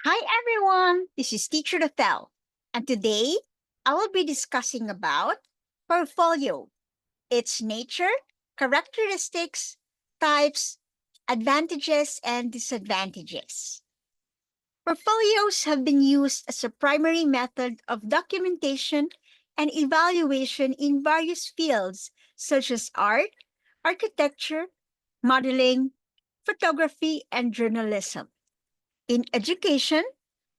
Hi everyone, this is Teacher Ethel, and today I will be discussing about portfolio, its nature, characteristics, types, advantages, and disadvantages. Portfolios have been used as a primary method of documentation and evaluation in various fields such as art, architecture, modeling, photography, and journalism. In education,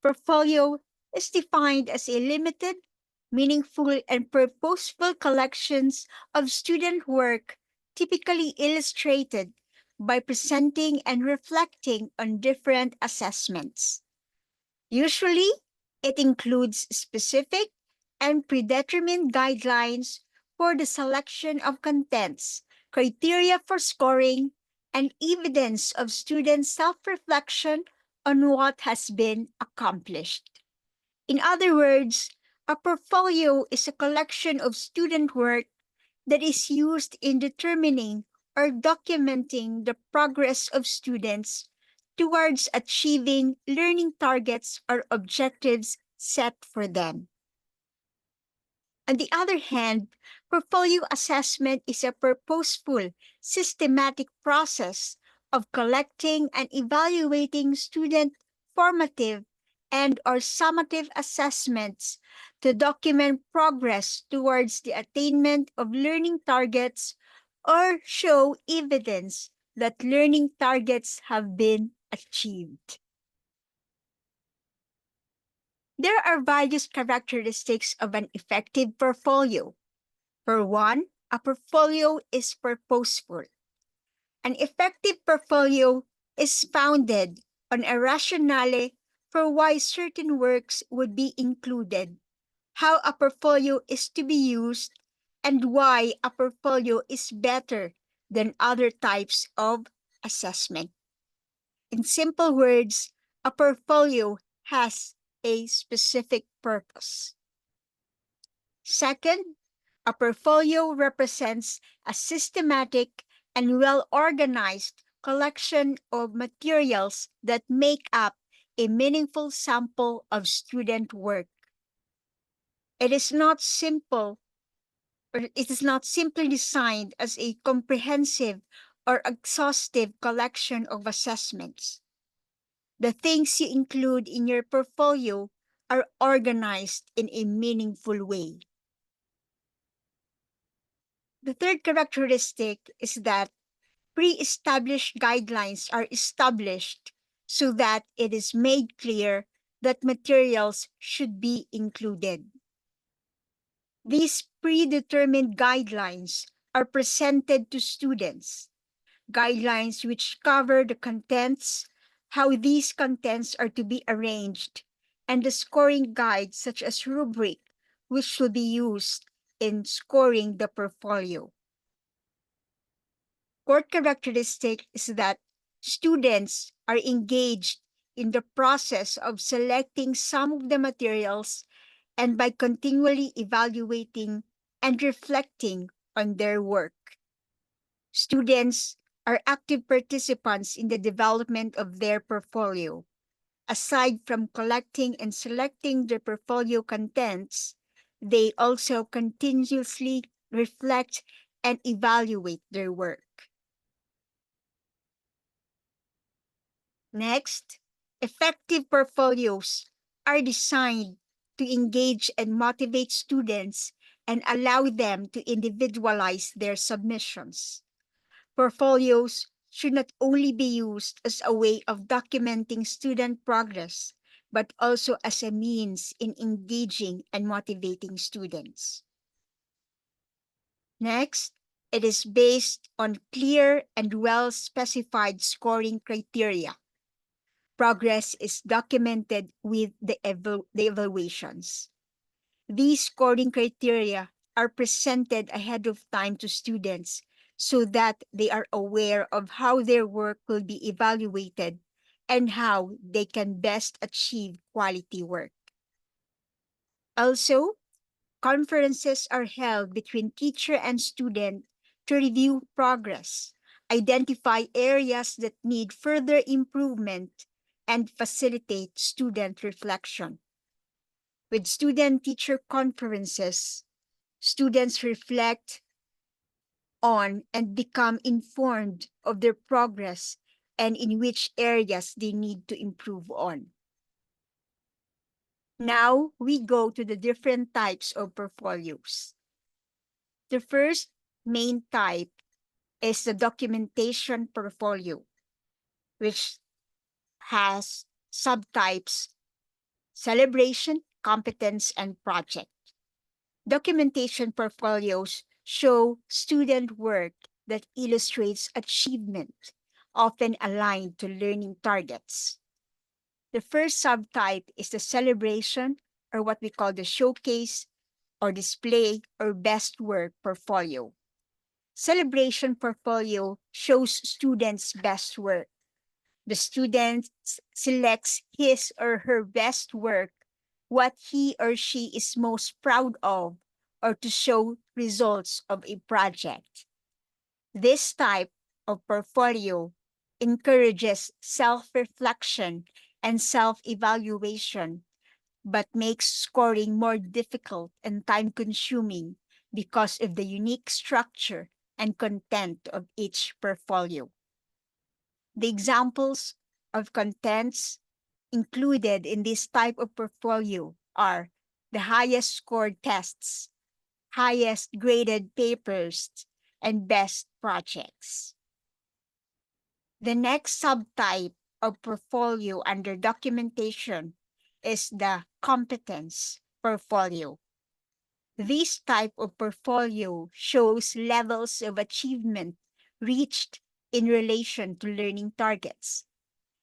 portfolio is defined as a limited, meaningful, and purposeful collections of student work, typically illustrated by presenting and reflecting on different assessments. Usually, it includes specific and predetermined guidelines for the selection of contents, criteria for scoring, and evidence of student self reflection on what has been accomplished. In other words, a portfolio is a collection of student work that is used in determining or documenting the progress of students towards achieving learning targets or objectives set for them. On the other hand, portfolio assessment is a purposeful, systematic process of collecting and evaluating student formative and or summative assessments to document progress towards the attainment of learning targets or show evidence that learning targets have been achieved. There are various characteristics of an effective portfolio. For one, a portfolio is purposeful. An effective portfolio is founded on a rationale for why certain works would be included, how a portfolio is to be used, and why a portfolio is better than other types of assessment. In simple words, a portfolio has a specific purpose. Second, a portfolio represents a systematic and well organized collection of materials that make up a meaningful sample of student work. It is not simple, or it is not simply designed as a comprehensive or exhaustive collection of assessments. The things you include in your portfolio are organized in a meaningful way. The third characteristic is that pre-established guidelines are established so that it is made clear that materials should be included. These predetermined guidelines are presented to students, guidelines which cover the contents, how these contents are to be arranged, and the scoring guides such as rubric, which will be used in scoring the portfolio. Fourth characteristic is that students are engaged in the process of selecting some of the materials and by continually evaluating and reflecting on their work. Students are active participants in the development of their portfolio. Aside from collecting and selecting the portfolio contents, they also continuously reflect and evaluate their work. Next, effective portfolios are designed to engage and motivate students and allow them to individualize their submissions. Portfolios should not only be used as a way of documenting student progress, but also as a means in engaging and motivating students. Next, it is based on clear and well specified scoring criteria. Progress is documented with the evaluations. These scoring criteria are presented ahead of time to students so that they are aware of how their work will be evaluated and how they can best achieve quality work. Also, conferences are held between teacher and student to review progress, identify areas that need further improvement, and facilitate student reflection. With student-teacher conferences, students reflect on and become informed of their progress and in which areas they need to improve on. Now we go to the different types of portfolios. The first main type is the documentation portfolio, which has subtypes: celebration, competence, and project. Documentation portfolios show student work that illustrates achievement, often aligned to learning targets. The first subtype is the celebration, or what we call the showcase or display or best work portfolio. Celebration portfolio shows students' best work. The student selects his or her best work, what he or she is most proud of, or to show results of a project. This type of portfolio encourages self reflection and self evaluation, but makes scoring more difficult and time consuming because of the unique structure and content of each portfolio. The examples of contents included in this type of portfolio are the highest scored tests, highest graded papers, and best projects. The next subtype of portfolio under documentation is the competence portfolio. This type of portfolio shows levels of achievement reached in relation to learning targets.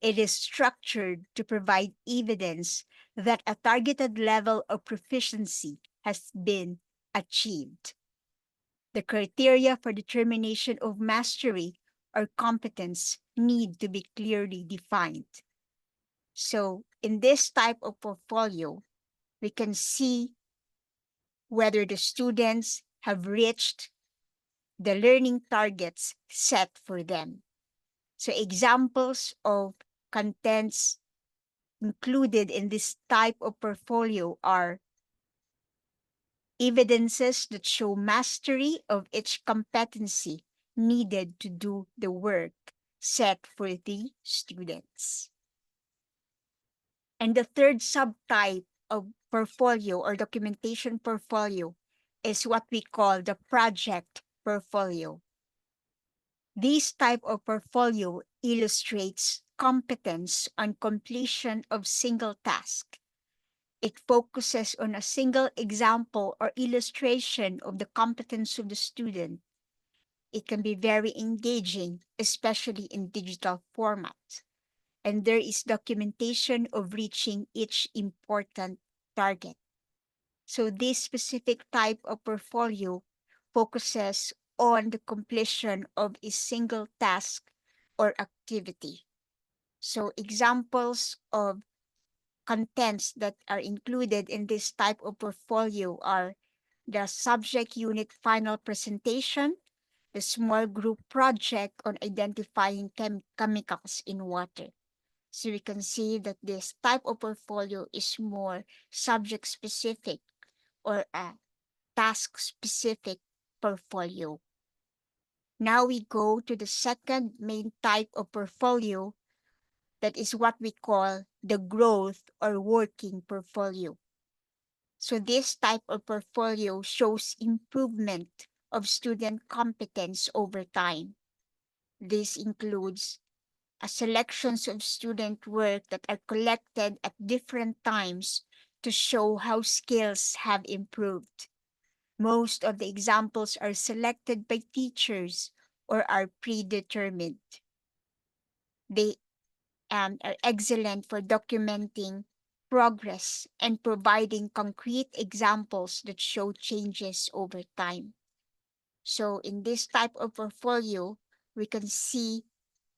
It is structured to provide evidence that a targeted level of proficiency has been achieved. The criteria for determination of mastery or competence need to be clearly defined. So, in this type of portfolio, we can see whether the students have reached the learning targets set for them. So, examples of contents included in this type of portfolio are evidences that show mastery of each competency needed to do the work set for the students. And the third subtype of portfolio or documentation portfolio is what we call the project portfolio. This type of portfolio illustrates competence on completion of single task. It focuses on a single example or illustration of the competence of the student. It can be very engaging, especially in digital format. And there is documentation of reaching each important target. So this specific type of portfolio focuses on the completion of a single task or activity. So examples of contents that are included in this type of portfolio are the subject unit final presentation, the small group project on identifying chemicals in water. So we can see that this type of portfolio is more subject specific or a task specific portfolio. Now we go to the second main type of portfolio, that is what we call the growth or working portfolio. So this type of portfolio shows improvement of student competence over time. This includes a selections of student work that are collected at different times to show how skills have improved. Most of the examples are selected by teachers or are predetermined. They are excellent for documenting progress and providing concrete examples that show changes over time. So in this type of portfolio, we can see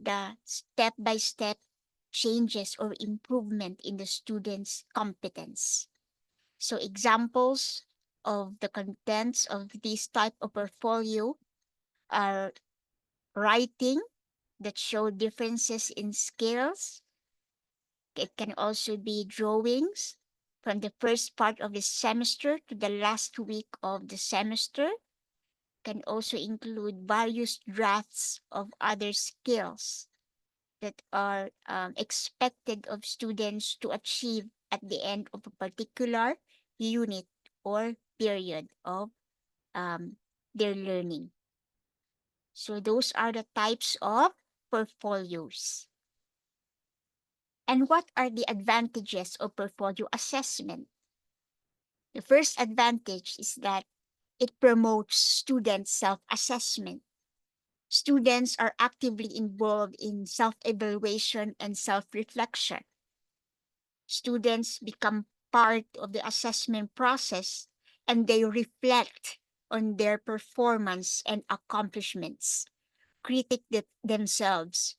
the step-by-step changes or improvement in the student's competence. So examples of the contents of this type of portfolio are writing that show differences in skills, it can also be drawings from the first part of the semester to the last week of the semester. Can also include various drafts of other skills that are expected of students to achieve at the end of a particular unit or period of um, their learning. So those are the types of portfolios. And what are the advantages of portfolio assessment? The first advantage is that it promotes student self-assessment. Students are actively involved in self-evaluation and self-reflection. Students become part of the assessment process and they reflect on their performance and accomplishments, critique themselves,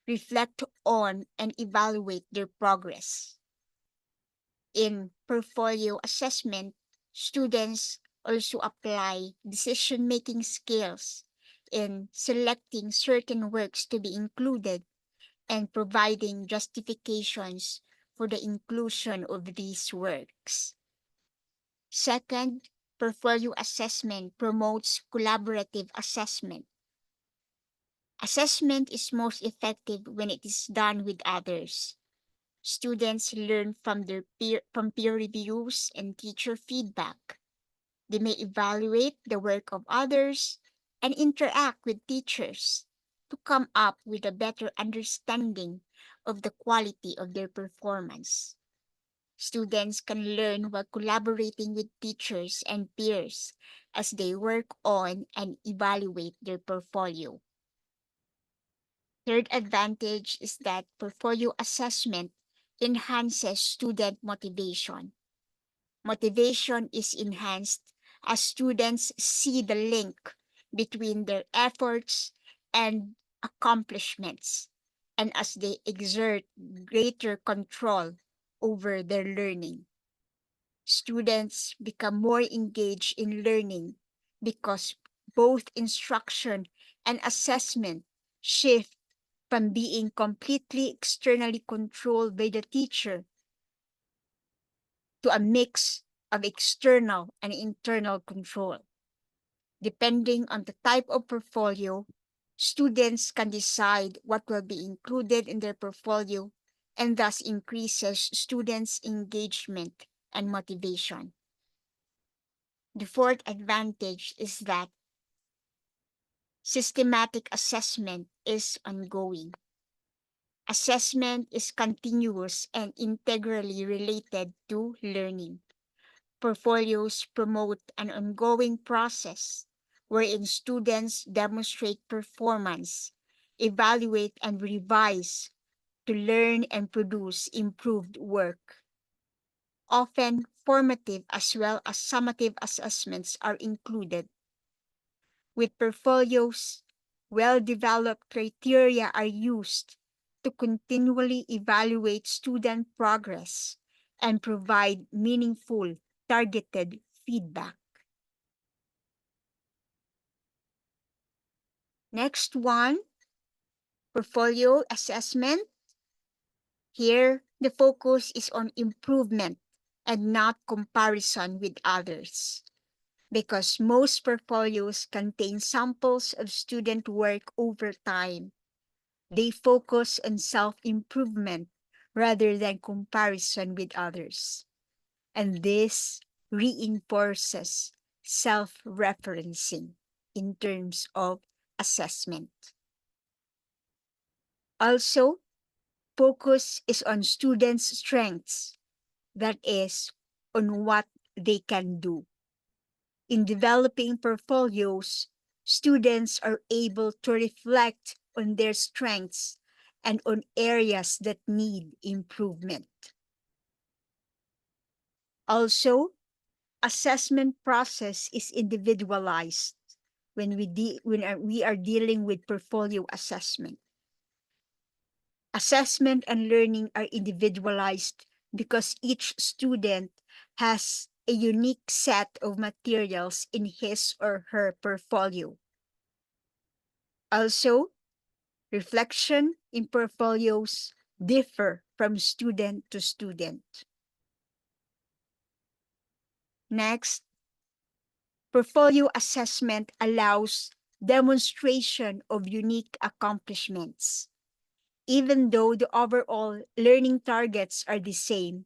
reflect on and evaluate their progress. In portfolio assessment, students also apply decision-making skills in selecting certain works to be included and providing justifications for the inclusion of these works. Second, portfolio assessment promotes collaborative assessment. Assessment is most effective when it is done with others. Students learn from peer reviews and teacher feedback. They may evaluate the work of others and interact with teachers to come up with a better understanding of the quality of their performance. Students can learn while collaborating with teachers and peers as they work on and evaluate their portfolio. Third advantage is that portfolio assessment enhances student motivation. Motivation is enhanced as students see the link between their efforts and accomplishments, and as they exert greater control over their learning. Students become more engaged in learning because both instruction and assessment shift from being completely externally controlled by the teacher to a mix of external and internal control. Depending on the type of portfolio, students can decide what will be included in their portfolio and thus increases students' engagement and motivation. The fourth advantage is that systematic assessment is ongoing. Assessment is continuous and integrally related to learning. Portfolios promote an ongoing process wherein students demonstrate performance, evaluate and revise to learn and produce improved work. Often, formative as well as summative assessments are included. With portfolios, well-developed criteria are used to continually evaluate student progress and provide meaningful, targeted feedback. Next one, portfolio assessment. Here, the focus is on improvement and not comparison with others. Because most portfolios contain samples of student work over time, they focus on self-improvement rather than comparison with others. And this reinforces self-referencing in terms of assessment. Also, focus is on students' strengths, that is, on what they can do. In developing portfolios, students are able to reflect on their strengths and on areas that need improvement. Also, assessment process is individualized when we are dealing with portfolio assessment. Assessment and learning are individualized because each student has a unique set of materials in his or her portfolio. Also, reflection in portfolios differ from student to student. Next, portfolio assessment allows demonstration of unique accomplishments. Even though the overall learning targets are the same,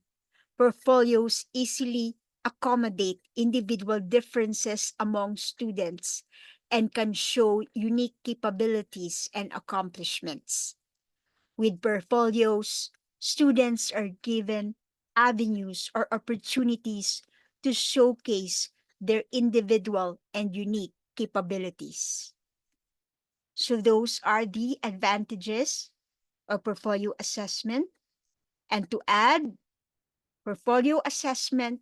portfolios easily accommodate individual differences among students and can show unique capabilities and accomplishments. With portfolios, students are given avenues or opportunities to showcase their individual and unique capabilities. So, those are the advantages of portfolio assessment. And to add, portfolio assessment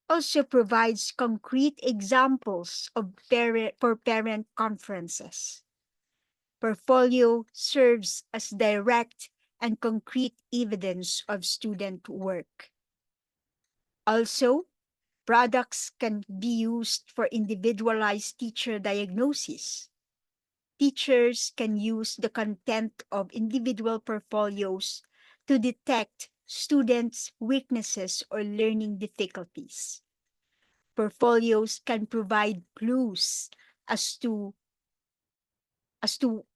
also provides concrete examples of for parent conferences. Portfolio serves as direct and concrete evidence of student work. Also, products can be used for individualized teacher diagnosis. Teachers can use the content of individual portfolios to detect students' weaknesses or learning difficulties. Portfolios can provide clues as to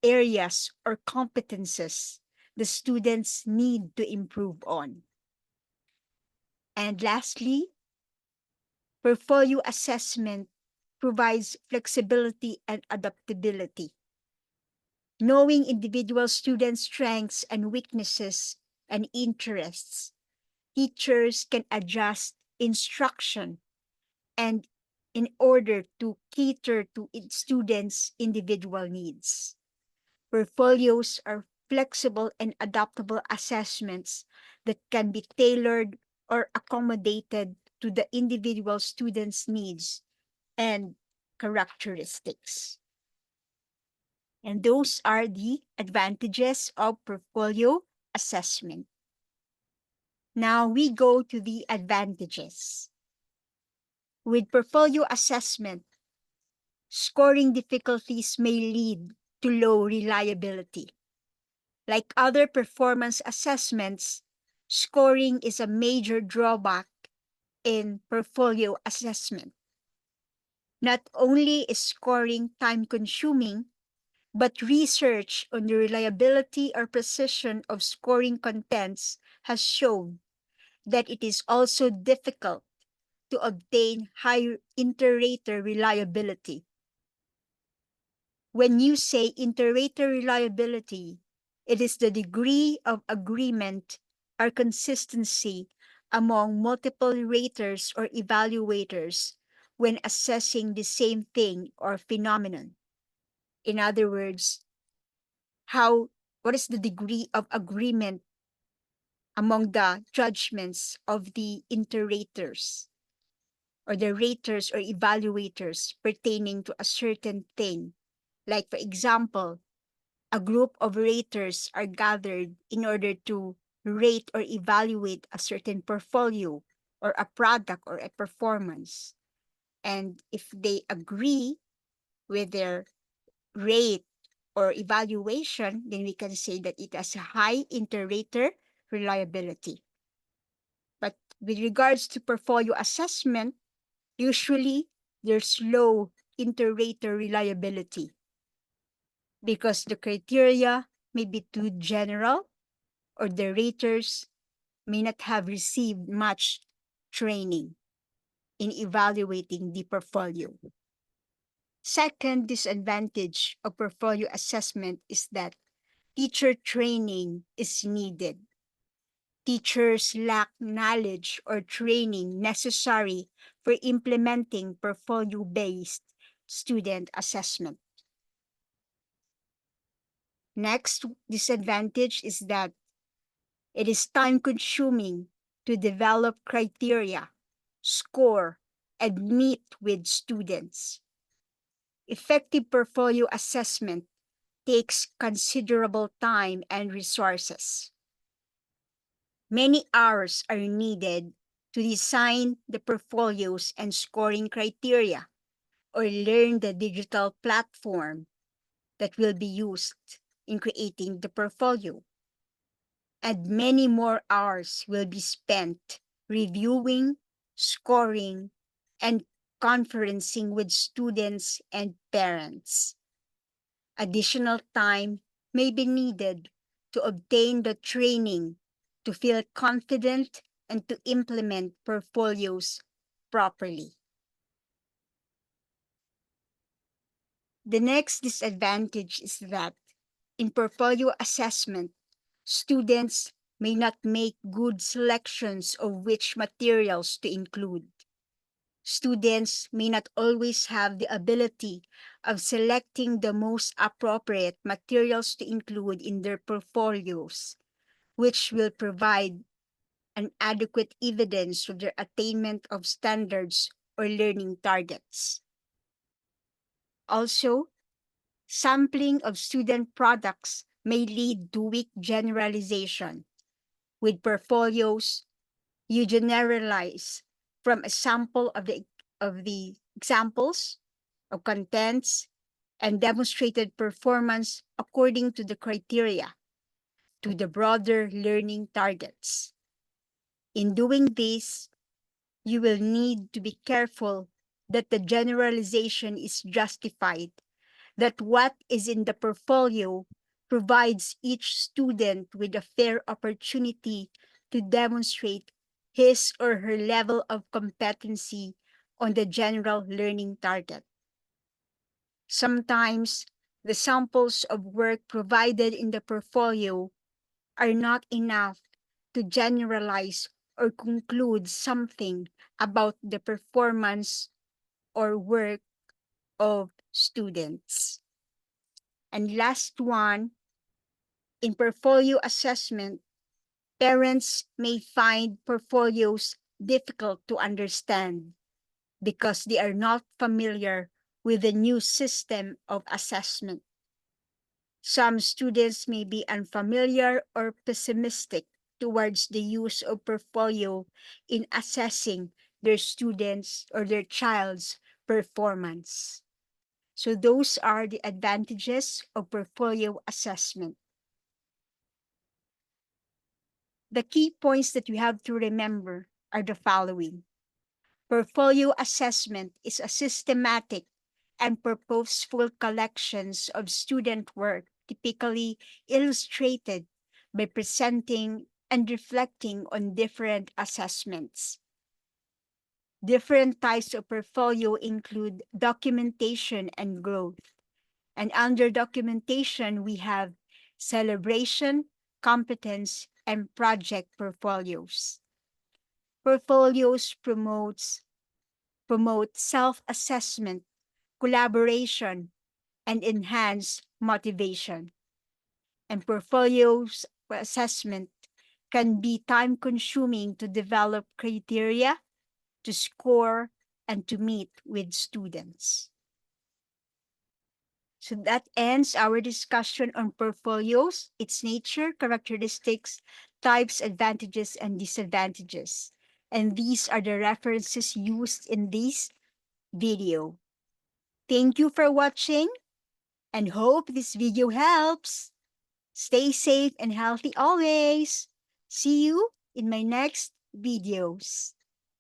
areas or competences the students need to improve on. And lastly, portfolio assessment provides flexibility and adaptability. Knowing individual students' strengths and weaknesses and interests, teachers can adjust instruction and in order to cater to its students' individual needs. Portfolios are flexible and adaptable assessments that can be tailored or accommodated to the individual student's needs and characteristics. And those are the advantages of portfolio assessment. Now we go to the advantages. With portfolio assessment, scoring difficulties may lead to low reliability. Like other performance assessments, scoring is a major drawback in portfolio assessment. Not only is scoring time consuming, but research on the reliability or precision of scoring contents has shown that it is also difficult to obtain high inter-rater reliability. When you say inter-rater reliability, it is the degree of agreement or consistency among multiple raters or evaluators when assessing the same thing or phenomenon. In other words, what is the degree of agreement among the judgments of the inter-raters or the raters or evaluators pertaining to a certain thing. Like, for example, a group of raters are gathered in order to rate or evaluate a certain portfolio or a product or a performance. And if they agree with their rate or evaluation, then we can say that it has a high inter-rater reliability. But with regards to portfolio assessment, usually there's low inter-rater reliability because the criteria may be too general or the raters may not have received much training in evaluating the portfolio. Second disadvantage of portfolio assessment is that teacher training is needed. Teachers lack knowledge or training necessary for implementing portfolio-based student assessment. Next disadvantage is that it is time-consuming to develop criteria, score, and meet with students. Effective portfolio assessment takes considerable time and resources. Many hours are needed to design the portfolios and scoring criteria or learn the digital platform that will be used in creating the portfolio. and many more hours will be spent reviewing, scoring, and conferencing with students and parents. Additional time may be needed to obtain the training to feel confident and to implement portfolios properly. The next disadvantage is that in portfolio assessment, students may not make good selections of which materials to include. Students may not always have the ability of selecting the most appropriate materials to include in their portfolios, which will provide an adequate evidence of their attainment of standards or learning targets. Also, sampling of student products may lead to weak generalization. With portfolios, you generalize from a sample of the examples of contents and demonstrated performance according to the criteria to the broader learning targets. In doing this, you will need to be careful that the generalization is justified, that what is in the portfolio provides each student with a fair opportunity to demonstrate his or her level of competency on the general learning target. Sometimes, the samples of work provided in the portfolio are not enough to generalize or conclude something about the performance or work of students. And last one, in portfolio assessment, parents may find portfolios difficult to understand because they are not familiar with the new system of assessment. Some students may be unfamiliar or pessimistic towards the use of portfolio in assessing their students or their child's performance. So those are the advantages of portfolio assessment. The key points that you have to remember are the following. Portfolio assessment is a systematic and purposeful collections of student work typically illustrated by presenting and reflecting on different assessments. Different types of portfolio include documentation and growth. And under documentation, we have celebration, competence, and project portfolios. Portfolios promote self-assessment, collaboration, and enhance motivation. And portfolios assessment can be time-consuming to develop criteria, to score, and to meet with students. So that ends our discussion on portfolios, its nature, characteristics, types, advantages, and disadvantages. And these are the references used in this video. Thank you for watching and hope this video helps. Stay safe and healthy always. See you in my next videos.